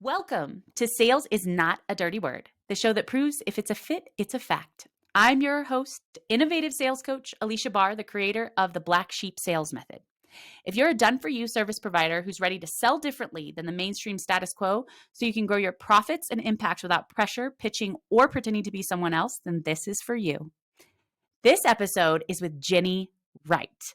Welcome to Sales is Not a Dirty Word, the show that proves if it's a fit, it's a fact. I'm your host, innovative sales coach, Aleasha Bahr, the creator of the Black Sheep Sales Method. If you're a done-for-you service provider who's ready to sell differently than the mainstream status quo so you can grow your profits and impact without pressure, pitching, or pretending to be someone else, then this is for you. This episode is with Jennie Wright.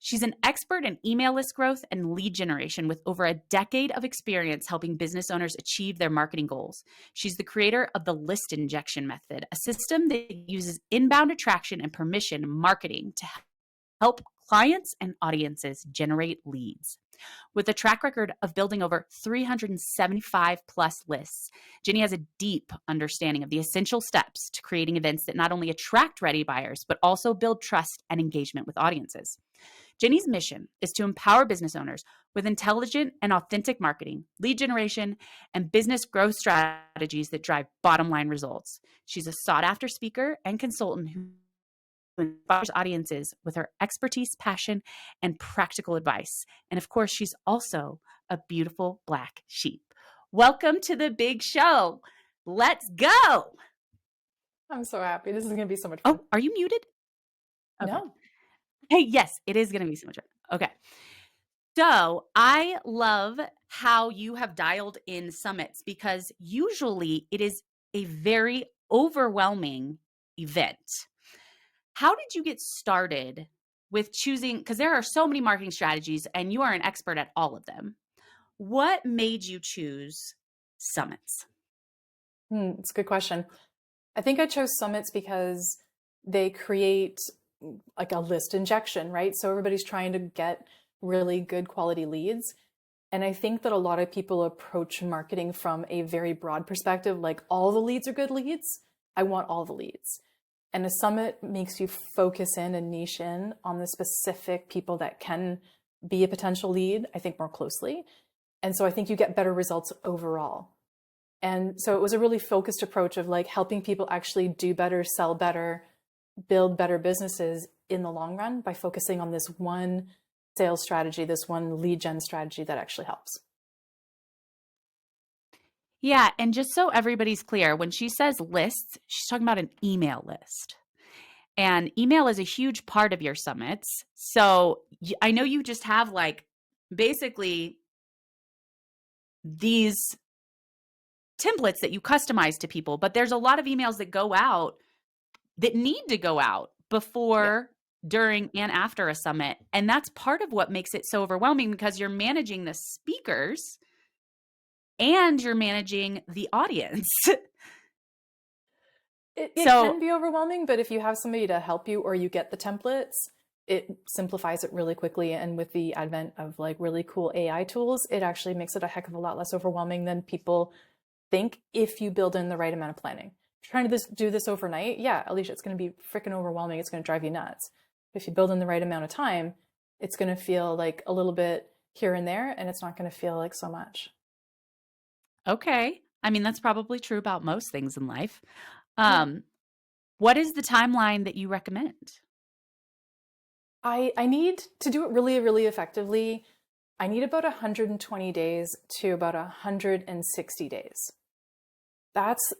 She's an expert in email list growth and lead generation with over a decade of experience helping business owners achieve their marketing goals. She's the creator of the list injection method, a system that uses inbound attraction and permission marketing to help clients and audiences generate leads. With a track record of building over 375 plus lists, Jennie has a deep understanding of the essential steps to creating events that not only attract ready buyers, but also build trust and engagement with audiences. Jennie's mission is to empower business owners with intelligent and authentic marketing, lead generation, and business growth strategies that drive bottom line results. She's a sought-after speaker and consultant who inspires audiences with her expertise, passion, and practical advice. And of course, she's also a beautiful black sheep. Welcome to the big show. Let's go. I'm so happy. This is going to be so much fun. Oh, are you muted? Okay. No. Hey, yes, it is going to be so much fun. Okay. So I love how you have dialed in summits because usually it is a very overwhelming event. How did you get started with choosing, because there are so many marketing strategies and you are an expert at all of them. What made you choose summits? It's a good question. I think I chose summits because they create like a list injection, right? So everybody's trying to get really good quality leads. And I think that a lot of people approach marketing from a very broad perspective, like all the leads are good leads. I want all the leads. And a summit makes you focus in and niche in on the specific people that can be a potential lead, I think, more closely. And so I think you get better results overall. And so it was a really focused approach of like helping people actually do better, sell better, build better businesses in the long run by focusing on this one sales strategy, this one lead gen strategy that actually helps. Yeah. And just so everybody's clear, when she says lists, she's talking about an email list. And email is a huge part of your summits. So I know you just have like basically these templates that you customize to people, but there's a lot of emails that go out that need to go out before, during, and after a summit. And that's part of what makes it so overwhelming because you're managing the speakers and you're managing the audience. It can be overwhelming, but if you have somebody to help you or you get the templates, it simplifies it really quickly. And with the advent of like really cool AI tools, it actually makes it a heck of a lot less overwhelming than people think if you build in the right amount of planning. Trying to do this overnight, yeah, Aleasha, it's going to be freaking overwhelming. It's going to drive you nuts. If you build in the right amount of time, it's going to feel like a little bit here and there, and it's not going to feel like so much. Okay. I mean, that's probably true about most things in life. What is the timeline that you recommend? I need to do it really, really effectively. I need about 120 days to about 160 days. That's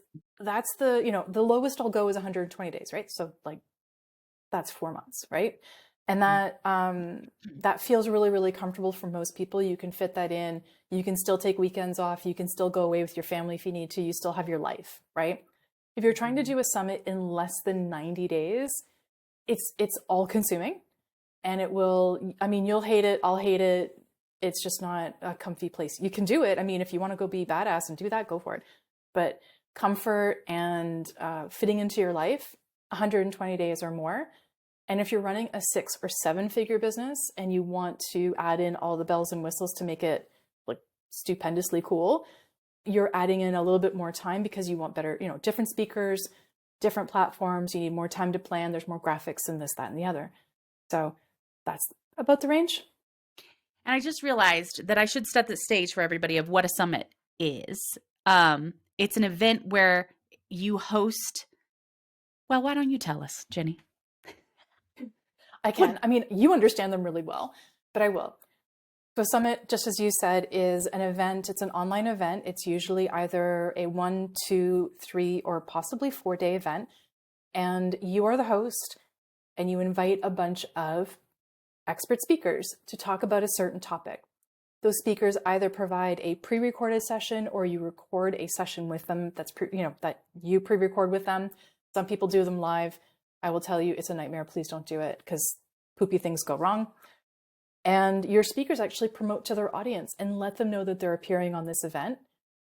the, the lowest I'll go is 120 days, right? So like that's 4 months, right? And that feels really, really comfortable for most people. You can fit that in. You can still take weekends off. You can still go away with your family if you need to. You still have your life, right? If you're trying to do a summit in less than 90 days, it's all consuming and it will, I mean, you'll hate it. I'll hate it. It's just not a comfy place. You can do it. I mean, if you want to go be badass and do that, go for it. But comfort and fitting into your life, 120 days or more. And if you're running a 6 or 7 figure business and you want to add in all the bells and whistles to make it like stupendously cool, you're adding in a little bit more time because you want better, different speakers, different platforms. You need more time to plan. There's more graphics and this, that, and the other. So that's about the range. And I just realized that I should set the stage for everybody of what a summit is. It's an event where you host. Well, why don't you tell us, Jennie? I can. I mean, you understand them really well, but I will. So Summit, just as you said, is an event. It's an online event. It's usually either a 1, 2, 3, or possibly 4-day event. And you are the host, and you invite a bunch of expert speakers to talk about a certain topic. Those speakers either provide a pre-recorded session, or you record a session with them that you pre-record with them. Some people do them live. I will tell you, it's a nightmare. Please don't do it, because poopy things go wrong. And your speakers actually promote to their audience and let them know that they're appearing on this event,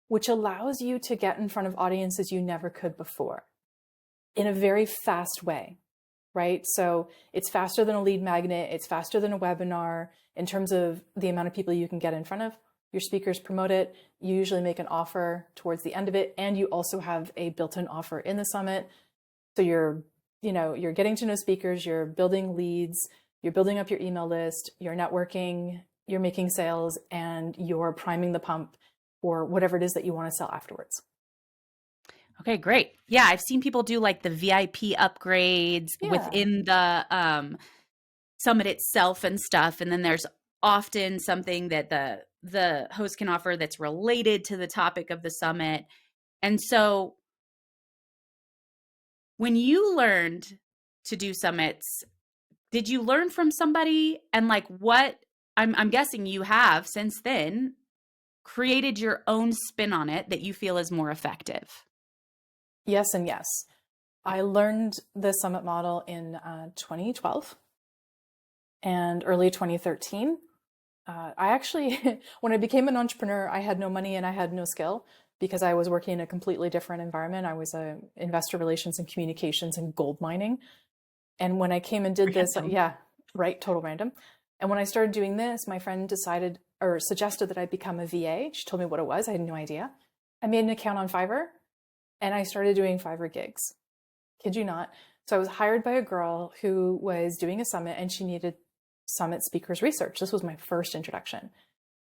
which allows you to get in front of audiences you never could before in a very fast way, right? So it's faster than a lead magnet. It's faster than a webinar in terms of the amount of people you can get in front of. Your speakers promote it. You usually make an offer towards the end of it. And you also have a built-in offer in the summit. So you're getting to know speakers, you're building leads, you're building up your email list, you're networking, you're making sales, and you're priming the pump for whatever it is that you want to sell afterwards. Okay, great. Yeah, I've seen people do like the VIP upgrades within the summit itself and stuff. And then there's often something that the host can offer that's related to the topic of the summit. And so when you learned to do summits, did you learn from somebody? And like what I'm guessing you have since then created your own spin on it that you feel is more effective. Yes and yes. I learned the summit model in 2012 and early 2013. I actually, when I became an entrepreneur, I had no money and I had no skill because I was working in a completely different environment. I was investor relations and communications and gold mining. And when I came and did this, total random. And when I started doing this, my friend decided or suggested that I become a VA. She told me what it was. I had no idea. I made an account on Fiverr and I started doing Fiverr gigs. Kid you not. So I was hired by a girl who was doing a summit and she needed summit speakers research. This was my first introduction.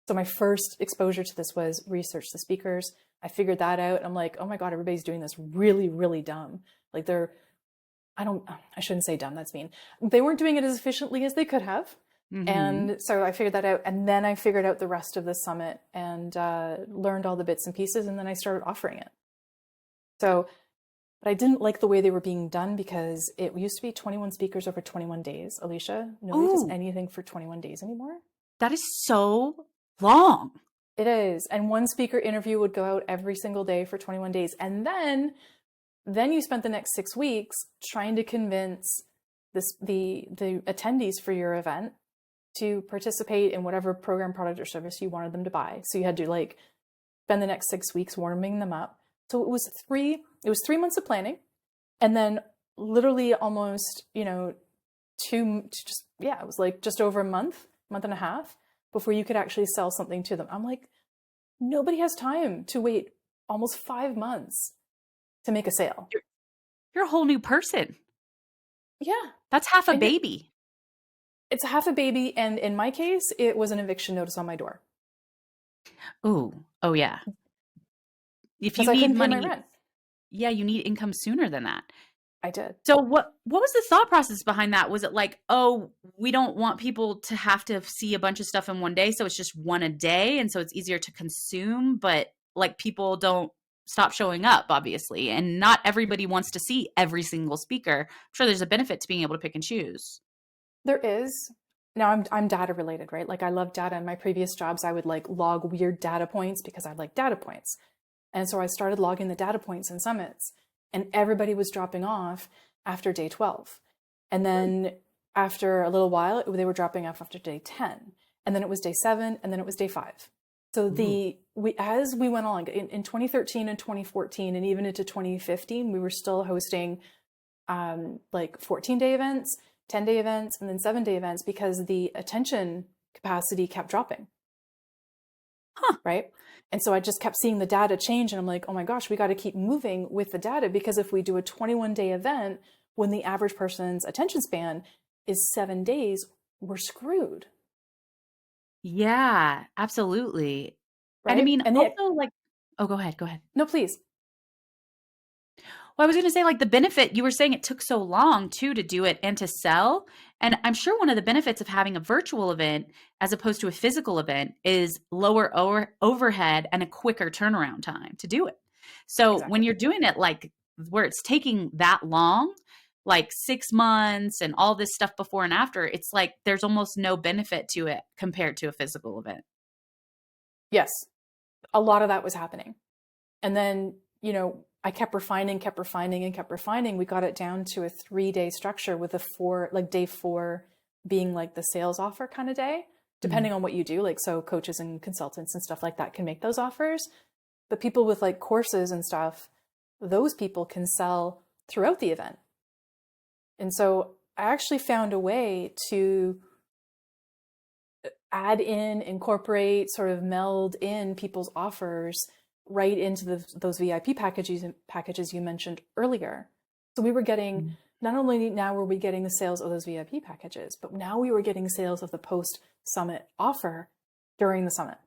So my first exposure to this was research the speakers. I figured that out. I'm like, oh my God, everybody's doing this really, really dumb. Like I shouldn't say dumb, that's mean. They weren't doing it as efficiently as they could have. Mm-hmm. And so I figured that out. And then I figured out the rest of the summit and learned all the bits and pieces. And then I started offering it. So, but I didn't like the way they were being done because it used to be 21 speakers over 21 days. Aleasha, nobody does anything for 21 days anymore. That is so long. It is. And one speaker interview would go out every single day for 21 days. And then you spent the next 6 weeks trying to convince the attendees for your event to participate in whatever program, product, or service you wanted them to buy. So you had to spend the next 6 weeks warming them up. So it was 3 months of planning, and then literally almost, it was like just over a month and a half before you could actually sell something to them. I'm like, nobody has time to wait almost 5 months to make a sale. You're a whole new person. Yeah. That's half a baby. It's half a baby. And in my case, it was an eviction notice on my door. Oh yeah. If you need money, you need income sooner than that. I did. So what was the thought process behind that? Was it like, oh, we don't want people to have to see a bunch of stuff in one day, so it's just one a day, and so it's easier to consume, but like people don't stop showing up, obviously, and not everybody wants to see every single speaker. I'm sure there's a benefit to being able to pick and choose. There is. Now I'm data related, right? Like I love data. In my previous jobs, I would log weird data points because I like data points. And so I started logging the data points in summits, and everybody was dropping off after day 12. And then after a little while, they were dropping off after day 10. And then it was day 7, and then it was day 5. So as we went along in 2013 and 2014, and even into 2015, we were still hosting 14-day events, 10-day events, and then 7-day events because the attention capacity kept dropping. Right? And so I just kept seeing the data change, and I'm like, oh my gosh, we got to keep moving with the data, because if we do a 21-day event when the average person's attention span is 7 days, we're screwed. Yeah, absolutely. Right? And I mean, go ahead. No, please. Well, I was going to say, like, the benefit, you were saying it took so long too to do it and to sell. And I'm sure one of the benefits of having a virtual event as opposed to a physical event is lower overhead and a quicker turnaround time to do it. So when Exactly. you're doing it like where it's taking that long, like 6 months and all this stuff before and after, it's like there's almost no benefit to it compared to a physical event. Yes, a lot of that was happening. And then, I kept refining. We got it down to a 3-day structure with day 4 being like the sales offer kind of day, depending on what you do. Like, so coaches and consultants and stuff like that can make those offers. But people with like courses and stuff, those people can sell throughout the event. And so I actually found a way to add in, incorporate, sort of meld in people's offers right into those VIP packages you mentioned earlier. So we were getting, not only now were we getting the sales of those VIP packages, but now we were getting sales of the post-summit offer during the summit,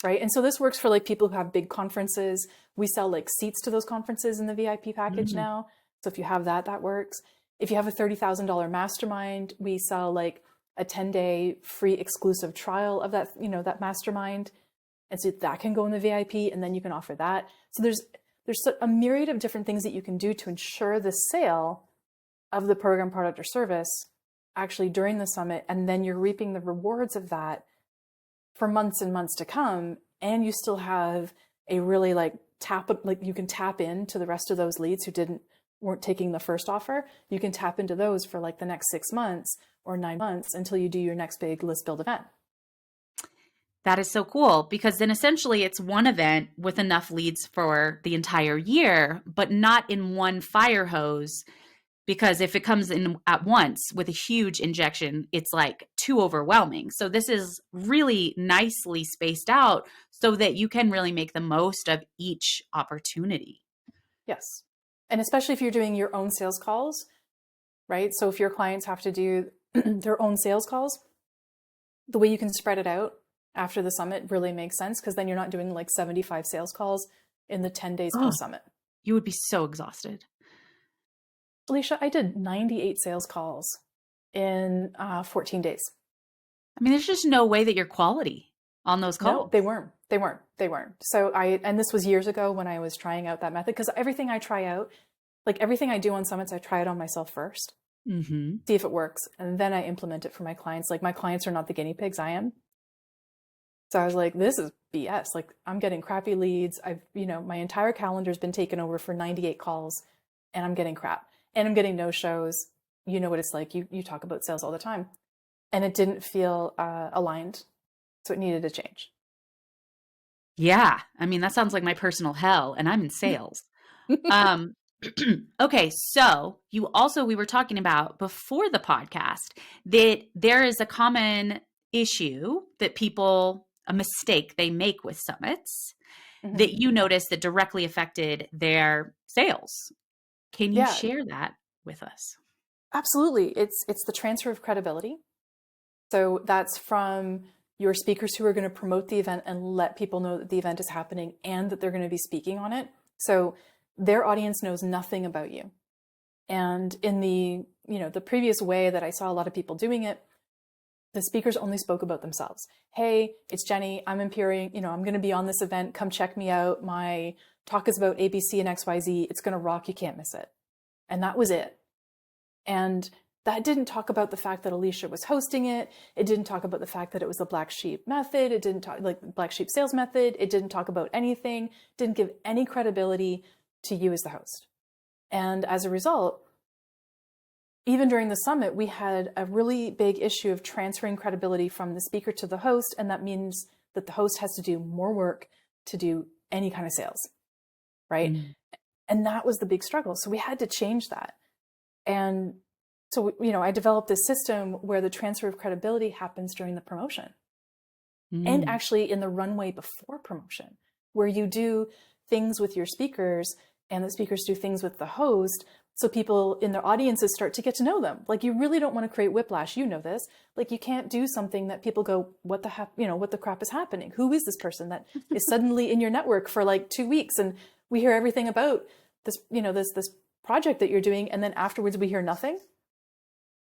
right? And so this works for like people who have big conferences. We sell like seats to those conferences in the VIP package now. So if you have that, that works. If you have a $30,000 mastermind, we sell like a 10-day free exclusive trial of that, that mastermind. And so that can go in the VIP, and then you can offer that. So there's a myriad of different things that you can do to ensure the sale of the program, product, or service actually during the summit. And then you're reaping the rewards of that for months and months to come. And you still have a really you can tap into the rest of those leads who weren't taking the first offer. You can tap into those for like the next 6 months or 9 months until you do your next big list build event. That is so cool, because then essentially it's one event with enough leads for the entire year, but not in one fire hose, because if it comes in at once with a huge injection, it's like too overwhelming. So this is really nicely spaced out so that you can really make the most of each opportunity. Yes. And especially if you're doing your own sales calls, right? So if your clients have to do their own sales calls, the way you can spread it out after the summit really makes sense, because then you're not doing like 75 sales calls in the 10 days post-summit. You would be so exhausted. Aleasha, I did 98 sales calls in 14 days. I mean, there's just no way that you're quality on those calls. No, they weren't. So and this was years ago when I was trying out that method, because everything I try out, like everything I do on summits, I try it on myself first, see if it works. And then I implement it for my clients. Like, my clients are not the guinea pigs, I am. So I was like, this is BS. Like, I'm getting crappy leads. My entire calendar has been taken over for 98 calls, and I'm getting crap. And I'm getting no shows. You know what it's like. You talk about sales all the time. And it didn't feel aligned. So it needed to change. Yeah. I mean, that sounds like my personal hell, and I'm in sales. Okay. So we were talking about before the podcast that there is a common issue that a mistake they make with summits that you noticed that directly affected their sales. Can you share that with us? Absolutely. It's the transfer of credibility. So that's from your speakers who are going to promote the event and let people know that the event is happening and that they're going to be speaking on it. So their audience knows nothing about you. And in the previous way that I saw a lot of people doing it, the speakers only spoke about themselves. Hey, it's Jennie. I'm Imperium. I'm going to be on this event. Come check me out. My talk is about ABC and XYZ. It's going to rock. You can't miss it. And that was it. And that didn't talk about the fact that Aleasha was hosting it. It didn't talk about the fact that it was the black sheep method. It didn't talk like black sheep sales method. It didn't talk about anything. Didn't give any credibility to you as the host. And as a result, even during the summit, we had a really big issue of transferring credibility from the speaker to the host. And that means that the host has to do more work to do any kind of sales, right? And that was the big struggle. So we had to change that. And so, I developed this system where the transfer of credibility happens during the promotion and actually in the runway before promotion, where you do things with your speakers and the speakers do things with the host. So people in their audiences start to get to know them. Like, you really don't want to create whiplash. You know this. Like, you can't do something that people go, what the crap is happening? Who is this person that is suddenly in your network for like 2 weeks? And we hear everything about this, this project that you're doing. And then afterwards we hear nothing.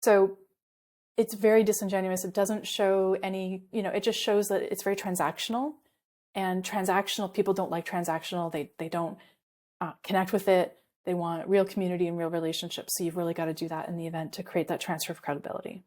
So it's very disingenuous. It doesn't show any, it just shows that it's very transactional, and transactional people don't like transactional. They don't connect with it. They want real community and real relationships. So you've really got to do that in the event to create that transfer of credibility.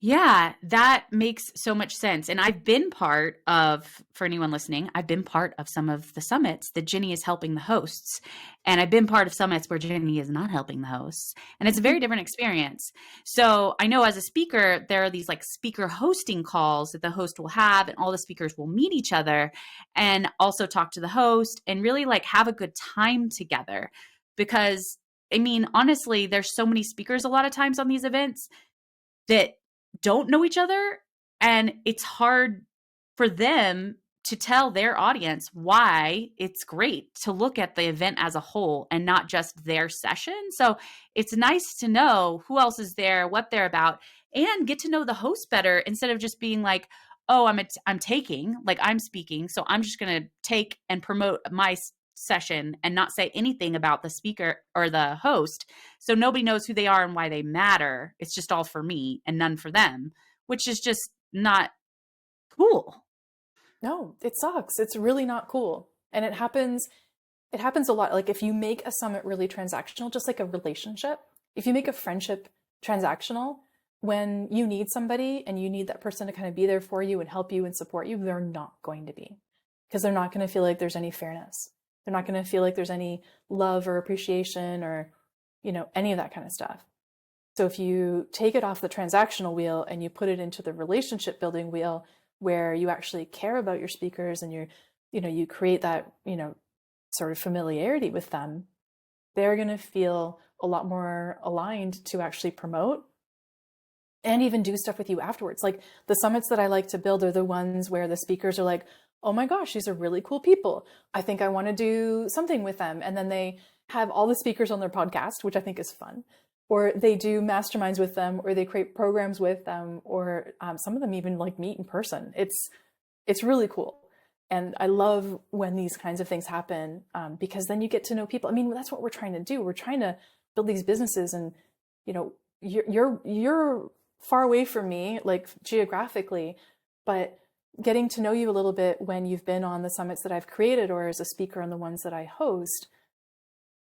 Yeah, that makes so much sense. And I've been part of, for anyone listening, I've been part of some of the summits that Jennie is helping the hosts. And I've been part of summits where Jennie is not helping the hosts. And it's a very different experience. So I know as a speaker, there are these like speaker hosting calls that the host will have, and all the speakers will meet each other and also talk to the host and really like have a good time together. Because I mean, honestly, there's so many speakers a lot of times on these events that don't know each other, and it's hard for them to tell their audience why it's great to look at the event as a whole and not just their session. So it's nice to know who else is there, what they're about, and get to know the host better instead of just being like, oh, I'm taking, like I'm speaking, so I'm just going to take and promote my session and not say anything about the speaker or the host. So nobody knows who they are and why they matter. It's just all for me and none for them, which is just not cool. No, it sucks. It's really not cool. And it happens a lot. Like if you make a summit really transactional, just like a relationship, if you make a friendship transactional, when you need somebody and you need that person to kind of be there for you and help you and support you, they're not going to be, because they're not going to feel like there's any fairness. They're not going to feel like there's any love or appreciation or, any of that kind of stuff. So if you take it off the transactional wheel and you put it into the relationship building wheel, where you actually care about your speakers and you create that, sort of familiarity with them, they're going to feel a lot more aligned to actually promote and even do stuff with you afterwards. Like the summits that I like to build are the ones where the speakers are like, oh my gosh, these are really cool people. I think I want to do something with them. And then they have all the speakers on their podcast, which I think is fun. Or they do masterminds with them, or they create programs with them, or some of them even like meet in person. It's really cool. And I love when these kinds of things happen, because then you get to know people. I mean, that's what we're trying to do. We're trying to build these businesses, and you're far away from me, like geographically, but getting to know you a little bit when you've been on the summits that I've created or as a speaker on the ones that I host,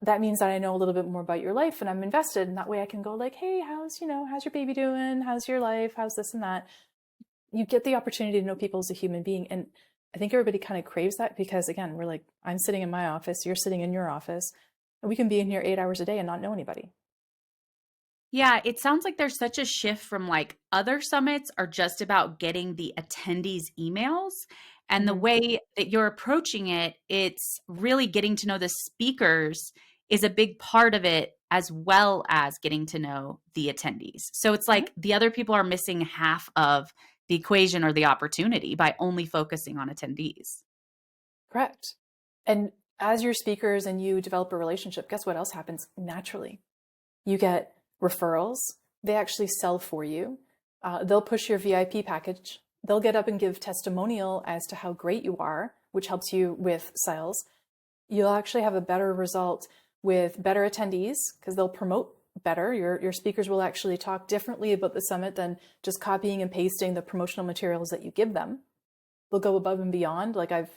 that means that I know a little bit more about your life and I'm invested. And that way I can go like, hey, how's your baby doing? How's your life? How's this and that? You get the opportunity to know people as a human being. And I think everybody kind of craves that, because again, we're like, I'm sitting in my office, you're sitting in your office, and we can be in here 8 hours a day and not know anybody. Yeah, it sounds like there's such a shift from like other summits are just about getting the attendees' emails. And the way that you're approaching it, it's really getting to know the speakers is a big part of it, as well as getting to know the attendees. So it's like the other people are missing half of the equation or the opportunity by only focusing on attendees. Correct. And as your speakers and you develop a relationship, guess what else happens naturally? You get referrals. They actually sell for you. They'll push your VIP package. They'll get up and give testimonial as to how great you are, which helps you with sales. You'll actually have a better result with better attendees, because they'll promote better. Your speakers will actually talk differently about the summit than just copying and pasting the promotional materials that you give them. They'll go above and beyond. Like I've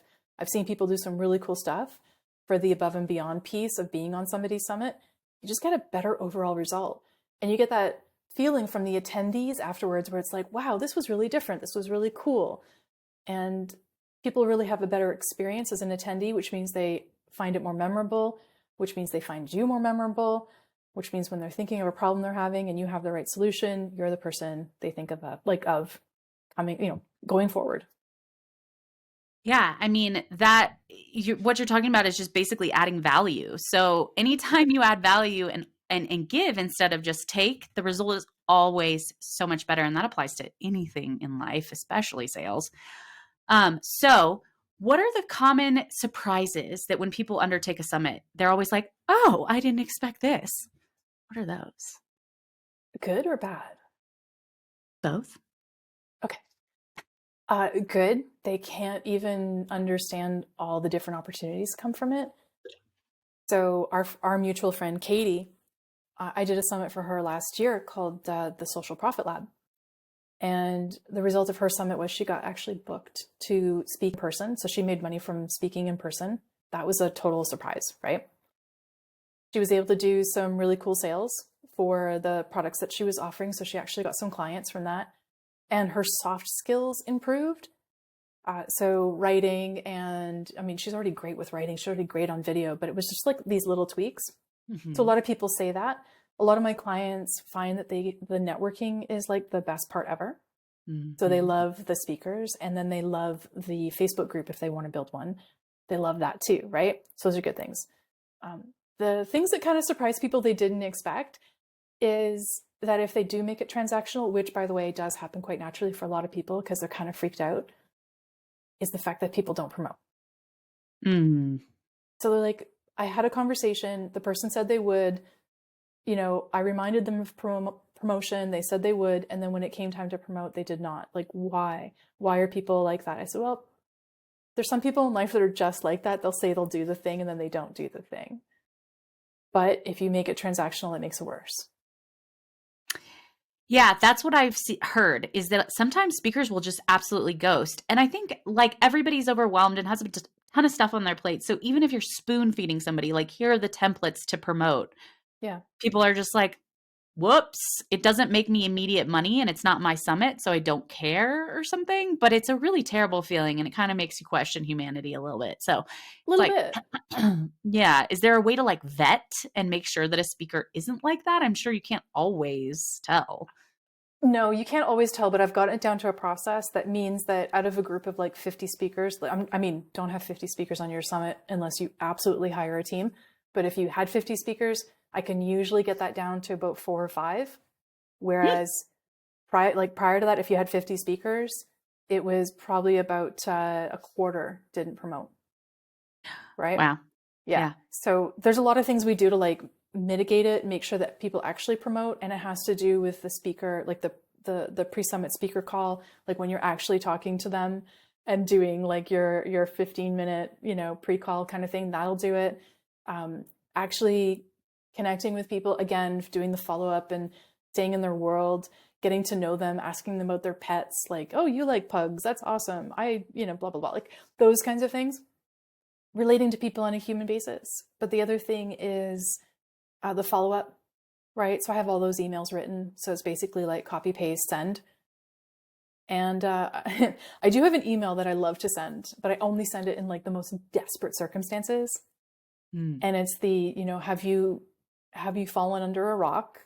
seen people do some really cool stuff for the above and beyond piece of being on somebody's summit. You just get a better overall result. And you get that feeling from the attendees afterwards where it's like, wow, this was really different. This was really cool. And people really have a better experience as an attendee, which means they find it more memorable, which means they find you more memorable, which means when they're thinking of a problem they're having and you have the right solution, you're the person they think of coming, going forward. Yeah, I mean, what you're talking about is just basically adding value. So anytime you add value and give instead of just take, the result is always so much better. And that applies to anything in life, especially sales. So what are the common surprises that when people undertake a summit, they're always like, oh, I didn't expect this? What are those? Good or bad? Both. Okay. Good. They can't even understand all the different opportunities come from it. So our mutual friend, Katie, I did a summit for her last year called the Social Profit Lab. And the result of her summit was she got actually booked to speak in person. So she made money from speaking in person. That was a total surprise, right? She was able to do some really cool sales for the products that she was offering. So she actually got some clients from that. And her soft skills improved. So writing, and I mean, she's already great with writing. She's already great on video, but it was just like these little tweaks. Mm-hmm. So a lot of people say that. A lot of my clients find that the networking is like the best part ever. Mm-hmm. So they love the speakers, and then they love the Facebook group if they want to build one. They love that too, right? So those are good things. The things that kind of surprise people they didn't expect is that if they do make it transactional, which by the way does happen quite naturally for a lot of people because they're kind of freaked out, is the fact that people don't promote. Mm. So they're like, I had a conversation, the person said they would, you know, I reminded them of promotion, they said they would, and then when it came time to promote, they did not. Like, why? Why are people like that? I said, well, there's some people in life that are just like that. They'll say they'll do the thing and then they don't do the thing. But if you make it transactional, it makes it worse. Yeah, that's what I've heard, is that sometimes speakers will just absolutely ghost. And I think like everybody's overwhelmed and has a ton of stuff on their plate. So even if you're spoon feeding somebody, like here are the templates to promote. Yeah. People are just like, whoops, it doesn't make me immediate money and it's not my summit, so I don't care or something. But it's a really terrible feeling and it kind of makes you question humanity a little bit. So a little bit. Yeah. Is there a way to like vet and make sure that a speaker isn't like that? I'm sure you can't always tell. No, you can't always tell, but I've gotten it down to a process that means that out of a group of like 50 speakers, I mean, don't have 50 speakers on your summit unless you absolutely hire a team. But if you had 50 speakers, I can usually get that down to about 4 or 5. Whereas prior to that, if you had 50 speakers, it was probably about a quarter didn't promote. Right? Wow. Yeah. So there's a lot of things we do to like mitigate it, make sure that people actually promote. And it has to do with the speaker, like the pre-summit speaker call, like when you're actually talking to them and doing like your 15-minute, you know, pre-call kind of thing, that'll do it. Actually connecting with people, again, doing the follow-up and staying in their world, getting to know them, asking them about their pets, like, oh, you like pugs, that's awesome. Blah, blah, blah, like those kinds of things, relating to people on a human basis. But the other thing is the follow-up, right? So I have all those emails written. So it's basically like copy, paste, send. And I do have an email that I love to send, but I only send it in like the most desperate circumstances. And it's the, you know, have you fallen under a rock?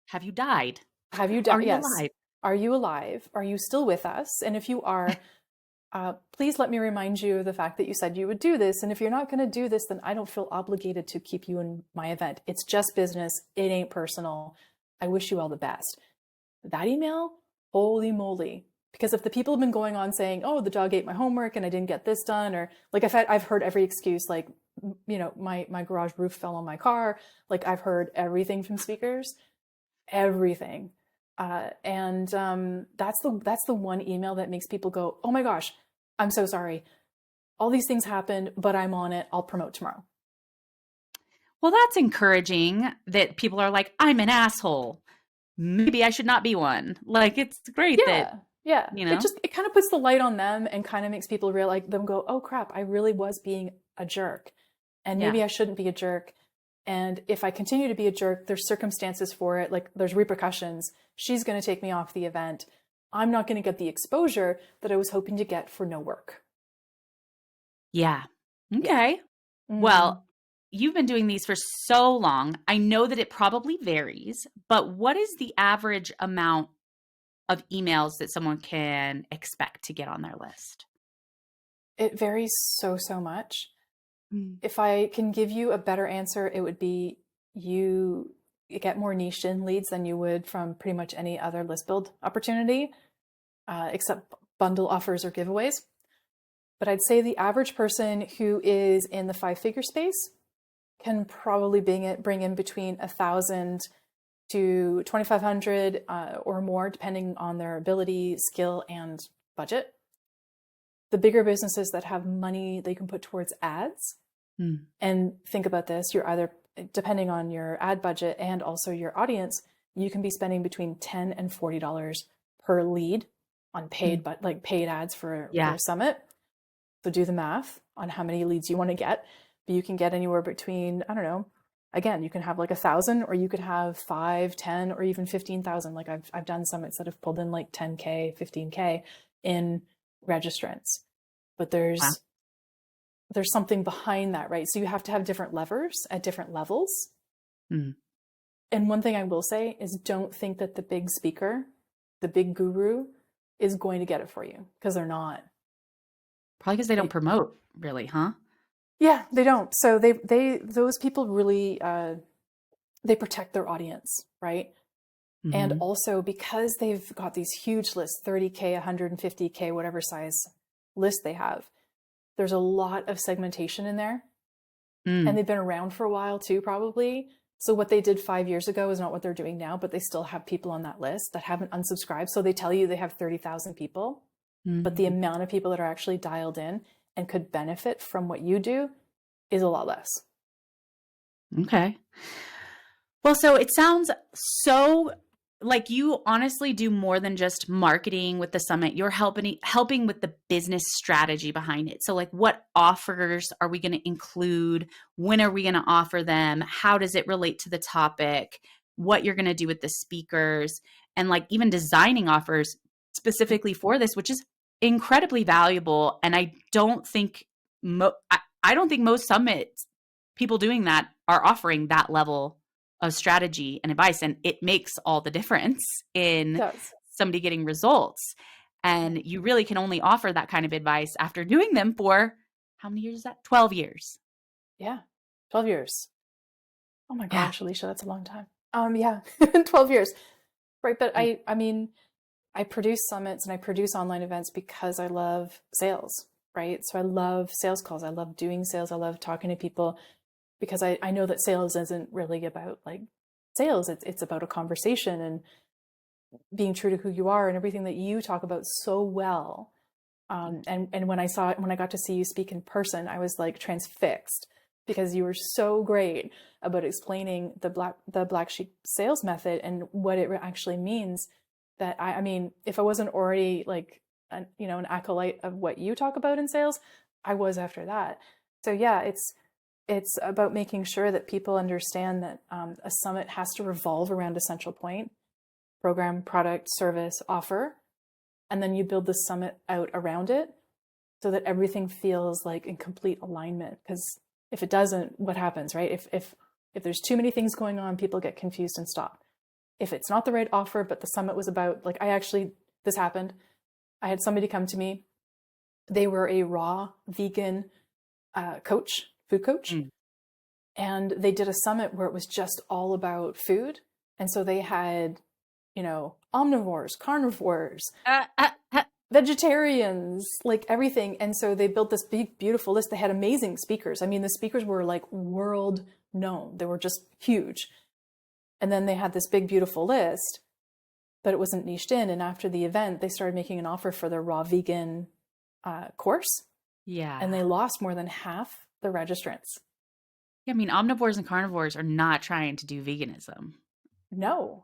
Have you died? Have you died? Are you yes. alive? Are you alive? Are you still with us? And if you are, please let me remind you of the fact that you said you would do this. And if you're not going to do this, then I don't feel obligated to keep you in my event. It's just business. It ain't personal. I wish you all the best. That email, holy moly. Because if the people have been going on saying, oh, the dog ate my homework and I didn't get this done, or like I've heard every excuse, like, you know, my garage roof fell on my car. Like I've heard everything from speakers, everything. And that's the one email that makes people go, oh my gosh, I'm so sorry. All these things happened, but I'm on it. I'll promote tomorrow. Well, that's encouraging that people are like, I'm an asshole. Maybe I should not be one. Like, it's great that, you know, it kind of puts the light on them and kind of makes people realize them go, oh crap, I really was being a jerk. And maybe I shouldn't be a jerk. And if I continue to be a jerk, there's circumstances for it. Like there's repercussions. She's going to take me off the event. I'm not going to get the exposure that I was hoping to get for no work. Yeah. Okay. Yeah. Well, you've been doing these for so long. I know that it probably varies, but what is the average amount of emails that someone can expect to get on their list? It varies so much. If I can give you a better answer, it would be you get more niche in leads than you would from pretty much any other list build opportunity, except bundle offers or giveaways. But I'd say the average person who is in the 5-figure space can probably bring in between 1,000 to 2,500 or more, depending on their ability, skill, and budget. The bigger businesses that have money they can put towards ads, and think about this, you're either depending on your ad budget and also your audience, you can be spending between $10 and $40 per lead on paid, but like paid ads for a summit. So do the math on how many leads you want to get, but you can get anywhere between, I don't know, again, you can have like 1,000, or you could have 5, 10, or even 15,000. Like I've done summits that have pulled in like 10K, 15K in registrants, but there's something behind that, right? So you have to have different levers at different levels. And one thing I will say is, don't think that the big speaker, the big guru, is going to get it for you, because they're not. Probably because they don't promote, really, huh? Yeah, they don't. So those people really, they protect their audience, right? And also, because they've got these huge lists, 30K, 150K, whatever size list they have, there's a lot of segmentation in there. And they've been around for a while too, probably. So what they did 5 years ago is not what they're doing now, but they still have people on that list that haven't unsubscribed. So they tell you they have 30,000 people, but the amount of people that are actually dialed in and could benefit from what you do is a lot less. Okay. Well, so it sounds so like you honestly do more than just marketing with the summit. You're helping with the business strategy behind it. So like, what offers are we going to include? When are we going to offer them? How does it relate to the topic? What you're going to do with the speakers, and like even designing offers specifically for this, which is incredibly valuable. And I don't think I don't think most summits people doing that are offering that level of strategy and advice, and it makes all the difference in somebody getting results. And you really can only offer that kind of advice after doing them for how many years is that? 12 years. Yeah. 12 years. Oh my gosh, Aleasha, that's a long time. Yeah, 12 years. Right. But I mean, I produce summits and I produce online events because I love sales, right? So I love sales calls. I love doing sales. I love talking to people, because I know that sales isn't really about like sales. It's about a conversation and being true to who you are and everything that you talk about so well. And when I got to see you speak in person, I was like transfixed, because you were so great about explaining the black sheep sales method and what it actually means. That I mean, if I wasn't already like an acolyte of what you talk about in sales, I was after that. So yeah, it's about making sure that people understand that a summit has to revolve around a central point: program, product, service, offer. And then you build the summit out around it so that everything feels like in complete alignment. Because if it doesn't, what happens, right? If there's too many things going on, people get confused and stop. If it's not the right offer, but the summit was about, like, this happened. I had somebody come to me. They were a raw vegan food coach. And they did a summit where it was just all about food. And so they had, omnivores, carnivores, vegetarians, like everything. And so they built this big, beautiful list. They had amazing speakers. I mean, the speakers were like world known. They were just huge. And then they had this big, beautiful list, but it wasn't niched in. And after the event, they started making an offer for their raw vegan course. Yeah. And they lost more than half the registrants. Yeah, I mean, omnivores and carnivores are not trying to do veganism. No,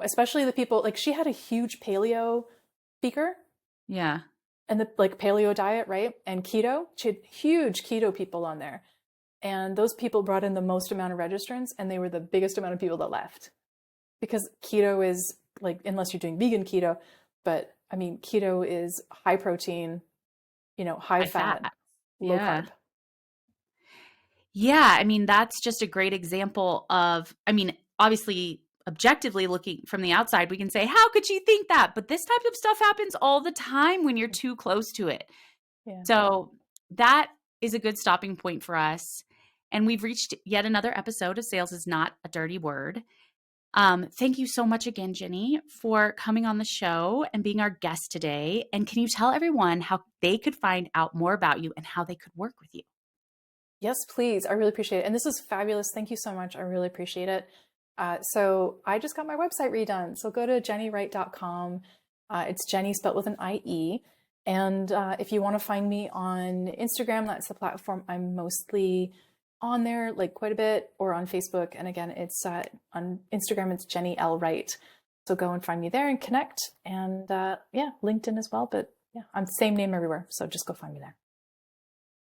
especially the people, like, she had a huge paleo speaker. Yeah. And the paleo diet, right? And keto. She had huge keto people on there. And those people brought in the most amount of registrants, and they were the biggest amount of people that left. Because keto is like, unless you're doing vegan keto, but I mean, keto is high protein, high fat, low carb. Yeah. I mean, that's just a great example of, I mean, obviously, objectively looking from the outside, we can say, how could she think that? But this type of stuff happens all the time when you're too close to it. Yeah. So that is a good stopping point for us. And we've reached yet another episode of Sales is Not a Dirty Word. Thank you so much again, Jennie, for coming on the show and being our guest today. And can you tell everyone how they could find out more about you and how they could work with you? Yes, please. I really appreciate it. And this is fabulous. Thank you so much. I really appreciate it. So I just got my website redone. So go to jenniewright.com. It's Jennie spelled with an I-E. And if you want to find me on Instagram, that's the platform I'm mostly on there like quite a bit, or on Facebook. And again, it's on Instagram, it's Jennie L. Wright. So go and find me there and connect. And yeah, LinkedIn as well. But yeah, I'm the same name everywhere. So just go find me there.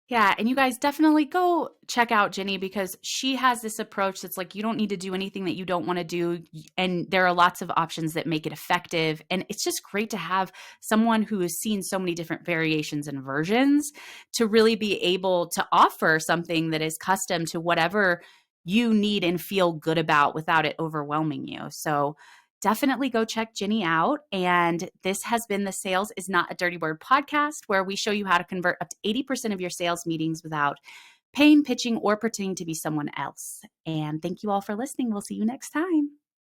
Yeah. And you guys definitely go check out Jennie, because she has this approach that's like, you don't need to do anything that you don't want to do. And there are lots of options that make it effective. And it's just great to have someone who has seen so many different variations and versions to really be able to offer something that is custom to whatever you need and feel good about without it overwhelming you. So definitely go check Jennie out. And this has been the Sales is Not a Dirty Word podcast, where we show you how to convert up to 80% of your sales meetings without paying, pitching, or pretending to be someone else. And thank you all for listening. We'll see you next time.